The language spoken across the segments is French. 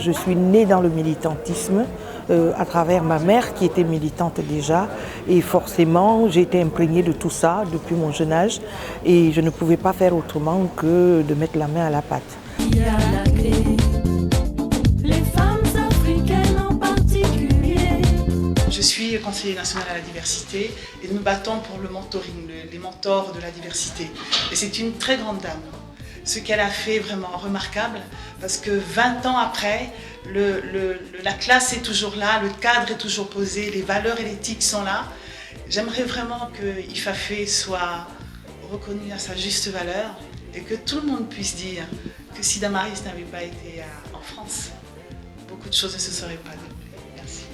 Je suis née dans le militantisme à travers ma mère qui était militante déjà et forcément j'ai été imprégnée de tout ça depuis mon jeune âge et je ne pouvais pas faire autrement que de mettre la main à la pâte. Il y a la clé, les femmes africaines en particulier. Je suis conseillère nationale à la diversité et nous nous battons pour le mentoring, les mentors de la diversité. Et c'est une très grande dame. Ce qu'elle a fait vraiment remarquable parce que 20 ans après, la classe est toujours là, le cadre est toujours posé, les valeurs et l'éthique sont là. J'aimerais vraiment que IFAFE soit reconnu à sa juste valeur et que tout le monde puisse dire que si Damaris n'avait pas été en France, beaucoup de choses ne se seraient pas déroulées. Merci.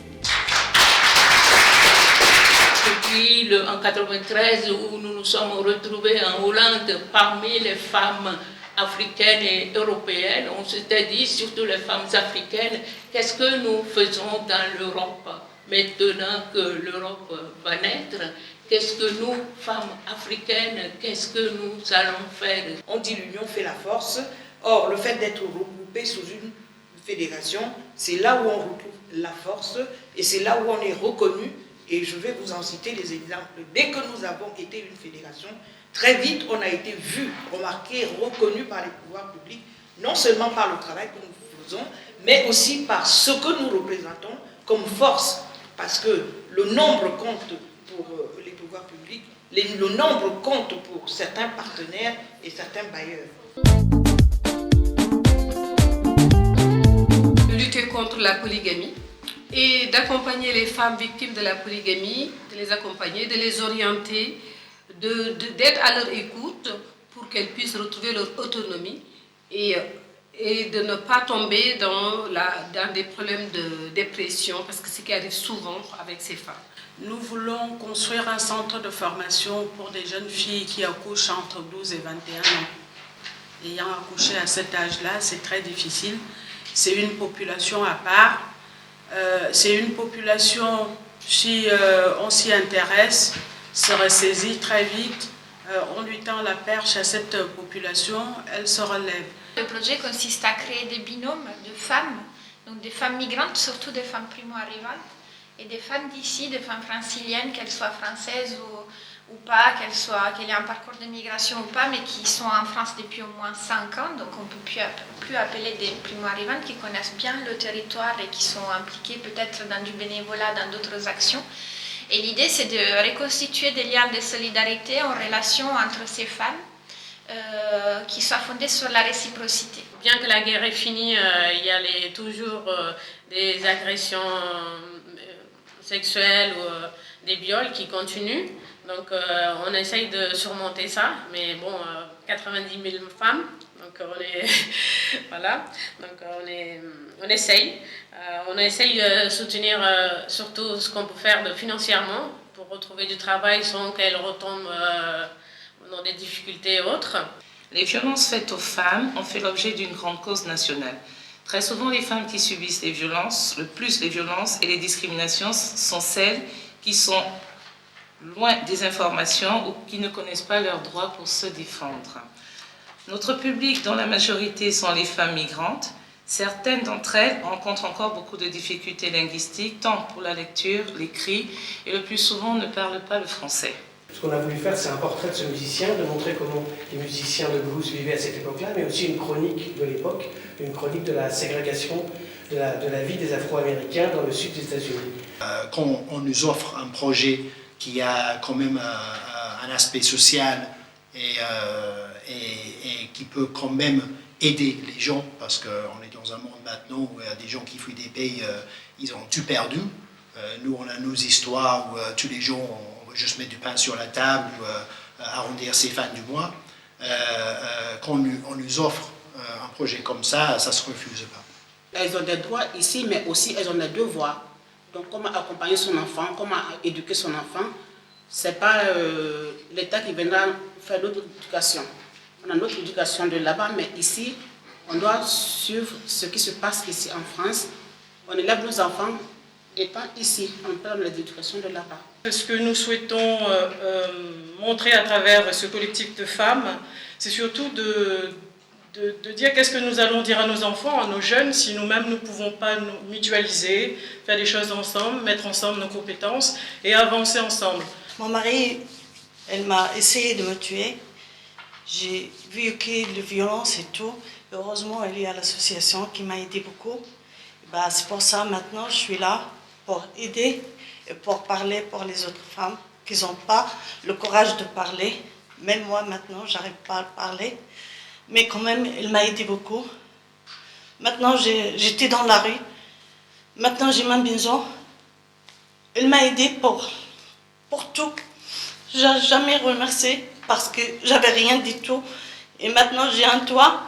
Depuis en 1993 où nous nous sommes retrouvés en Hollande parmi les femmes africaines et européennes, on s'était dit, surtout les femmes africaines, qu'est-ce que nous faisons dans l'Europe maintenant que l'Europe va naître? Qu'est-ce que nous, femmes africaines, qu'est-ce que nous allons faire? On dit l'union fait la force. Or, le fait d'être regroupé sous une fédération, c'est là où on retrouve la force et c'est là où on est reconnu. Et je vais vous en citer les exemples. Dès que nous avons été une fédération, très vite on a été vu, remarqué, reconnu par les pouvoirs publics, non seulement par le travail que nous faisons, mais aussi par ce que nous représentons comme force. Parce que le nombre compte pour les pouvoirs publics, le nombre compte pour certains partenaires et certains bailleurs. Lutter contre la polygamie et d'accompagner les femmes victimes de la polygamie, de les accompagner, de les orienter, d'être à leur écoute pour qu'elles puissent retrouver leur autonomie et de ne pas tomber dans des problèmes de dépression, parce que c'est ce qui arrive souvent avec ces femmes. Nous voulons construire un centre de formation pour des jeunes filles qui accouchent entre 12 et 21 ans. Ayant accouché à cet âge-là, c'est très difficile. C'est une population à part. C'est une population, si on s'y intéresse, serait saisie très vite. On lui tend la perche à cette population, elle se relève. Le projet consiste à créer des binômes de femmes, donc des femmes migrantes, surtout des femmes primo-arrivantes, et des femmes d'ici, des femmes franciliennes, qu'elles soient françaises ou pas, qu'elles aient un parcours de migration ou pas, mais qui sont en France depuis au moins 5 ans, donc on ne peut plus appeler des primo-arrivantes, qui connaissent bien le territoire et qui sont impliquées peut-être dans du bénévolat, dans d'autres actions. Et l'idée, c'est de reconstituer des liens de solidarité en relation entre ces femmes qui soient fondées sur la réciprocité. Bien que la guerre est finie, il y a toujours des agressions sexuelles ou des viols qui continuent. Donc on essaye de surmonter ça, mais bon, 90 000 femmes, donc on est voilà, donc on essaye. On essaye de soutenir surtout ce qu'on peut faire financièrement pour retrouver du travail sans qu'elles retombent dans des difficultés et autres. Les violences faites aux femmes ont fait l'objet d'une grande cause nationale. Très souvent, les femmes qui subissent les violences, le plus les violences et les discriminations, sont celles qui sont loin des informations ou qui ne connaissent pas leurs droits pour se défendre. Notre public, dont la majorité sont les femmes migrantes, certaines d'entre elles rencontrent encore beaucoup de difficultés linguistiques, tant pour la lecture, l'écrit, et le plus souvent ne parlent pas le français. Ce qu'on a voulu faire, c'est un portrait de ce musicien, de montrer comment les musiciens de blues vivaient à cette époque-là, mais aussi une chronique de l'époque, une chronique de la ségrégation, de la vie des Afro-Américains dans le sud des États-Unis. Quand on nous offre un projet qui a quand même un aspect social et qui peut quand même aider les gens, parce qu'on est dans un monde maintenant où il y a des gens qui fuient des pays, ils ont tout perdu. Nous, on a nos histoires où tous les jours, on veut juste mettre du pain sur la table ou arrondir ses fins du mois. Quand on nous offre un projet comme ça ne se refuse pas. Elles ont des droits ici, mais aussi elles ont des devoirs. Donc comment accompagner son enfant, comment éduquer son enfant, ce n'est pas l'État qui viendra faire notre éducation. On a notre éducation de là-bas, mais ici, on doit suivre ce qui se passe ici en France. On élève nos enfants étant ici, on parle de l'éducation de là-bas. Ce que nous souhaitons montrer à travers ce collectif de femmes, c'est surtout de dire qu'est-ce que nous allons dire à nos enfants, à nos jeunes, si nous-mêmes nous ne pouvons pas nous mutualiser, faire des choses ensemble, mettre ensemble nos compétences et avancer ensemble. Mon mari, elle m'a essayé de me tuer. J'ai vécu de violence et tout. Heureusement, il y a l'association qui m'a aidé beaucoup. Bah, c'est pour ça maintenant je suis là pour aider et pour parler pour les autres femmes qui n'ont pas le courage de parler. Même moi maintenant, j'arrive pas à parler. Mais quand même, il m'a aidé beaucoup. Maintenant, j'étais dans la rue. Maintenant, j'ai ma maison. Il m'a aidé pour tout. Je n'ai jamais remercié parce que j'avais rien du tout. Et maintenant, j'ai un toit.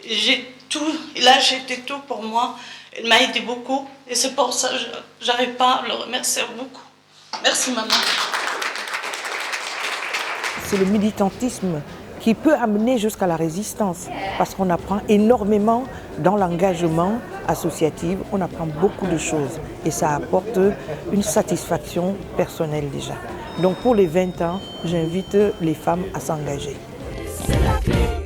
J'ai tout. Il a acheté tout pour moi. Il m'a aidé beaucoup. Et c'est pour ça que je n'arrive pas à le remercier beaucoup. Merci, maman. C'est le militantisme qui peut amener jusqu'à la résistance, parce qu'on apprend énormément dans l'engagement associatif, on apprend beaucoup de choses et ça apporte une satisfaction personnelle déjà. Donc pour les 20 ans, j'invite les femmes à s'engager. C'est la clé.